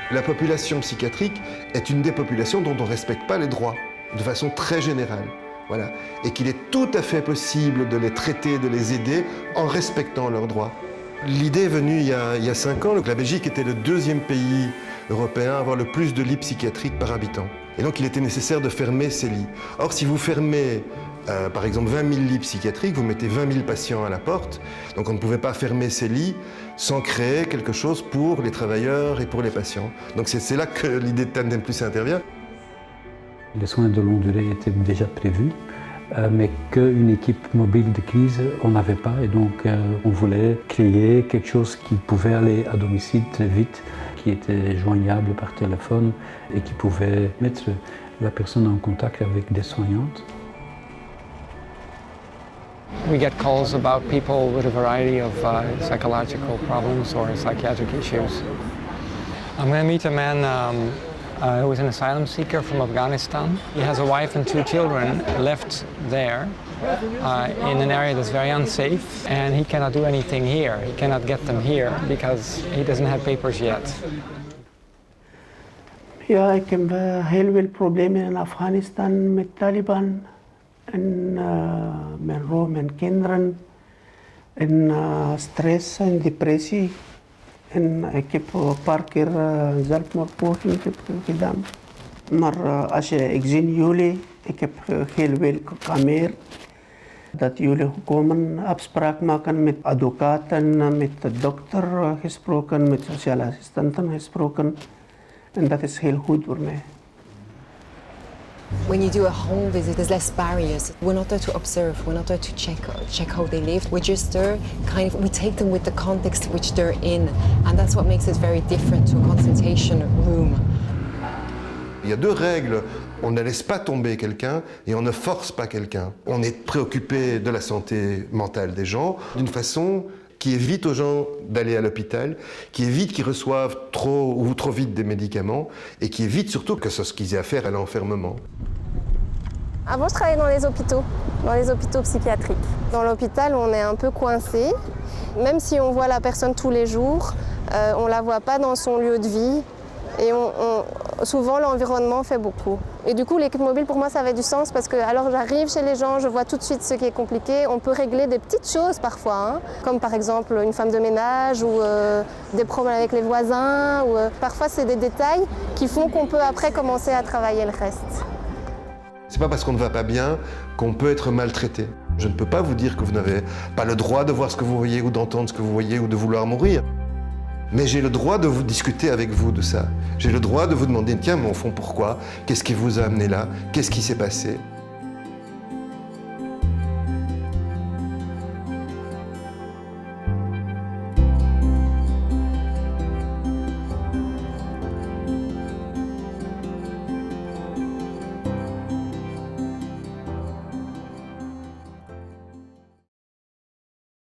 La population psychiatrique est une des populations dont on ne respecte pas les droits, de façon très générale. Voilà. Et qu'il est tout à fait possible de les traiter, de les aider en respectant leurs droits. L'idée est venue il y a 5 ans. La Belgique était le 2e pays européen à avoir le plus de lits psychiatriques par habitant. Et donc il était nécessaire de fermer ces lits. Or, si vous fermez par exemple 20 000 lits psychiatriques, vous mettez 20 000 patients à la porte. Donc on ne pouvait pas fermer ces lits sans créer quelque chose pour les travailleurs et pour les patients. Donc c'est là que l'idée de Tandem Plus intervient. Les soins de longue durée étaient déjà prévus, mais qu'une équipe mobile de crise, on n'avait pas. Et donc on voulait créer quelque chose qui pouvait aller à domicile très vite, qui était joignable par téléphone et qui pouvait mettre la personne en contact avec des soignantes. We get calls about people with a variety of psychological problems or psychiatric issues. I'm going to meet a man who is an asylum seeker from Afghanistan. He has a wife and 2 children left there in an area that's very unsafe, and he cannot do anything here. He cannot get them here because he doesn't have papers yet. Ja, ik heb heel veel problemen in Afghanistan met Taliban. En mijn vrouw, mijn kinderen. En stress en depressie. En ik heb een paar keer zelfmoordpoging gedaan. Maar ik zie jullie, ik heb heel veel meer. Dat jullie komen afspraak maken met advocaten, met de dokter gesproken, met sociale assistenten gesproken. En dat is heel goed voor mij. When you do a home visit, there's less barriers. We're not there to observe, we're not there to check how they live. We're just there, we take them with the context which they're in. And that's what makes it very different to a consultation room. Il y a 2 règles. On ne laisse pas tomber quelqu'un et on ne force pas quelqu'un. On est préoccupé de la santé mentale des gens d'une façon qui évite aux gens d'aller à l'hôpital, qui évite qu'ils reçoivent trop ou trop vite des médicaments et qui évite surtout que ce qu'ils aient affaire à l'enfermement. Avant, je travaillais dans les hôpitaux psychiatriques. Dans l'hôpital, on est un peu coincé. Même si on voit la personne tous les jours, on ne la voit pas dans son lieu de vie. Et souvent, l'environnement fait beaucoup. Et du coup, l'équipe mobile, pour moi, ça avait du sens parce que alors j'arrive chez les gens, je vois tout de suite ce qui est compliqué. On peut régler des petites choses parfois, hein, comme par exemple une femme de ménage ou des problèmes avec les voisins. Parfois, c'est des détails qui font qu'on peut après commencer à travailler le reste. C'est pas parce qu'on ne va pas bien qu'on peut être maltraité. Je ne peux pas vous dire que vous n'avez pas le droit de voir ce que vous voyez ou d'entendre ce que vous voyez ou de vouloir mourir. Mais j'ai le droit de vous discuter avec vous de ça. J'ai le droit de vous demander, tiens, mais au fond, pourquoi? Qu'est-ce qui vous a amené là? Qu'est-ce qui s'est passé?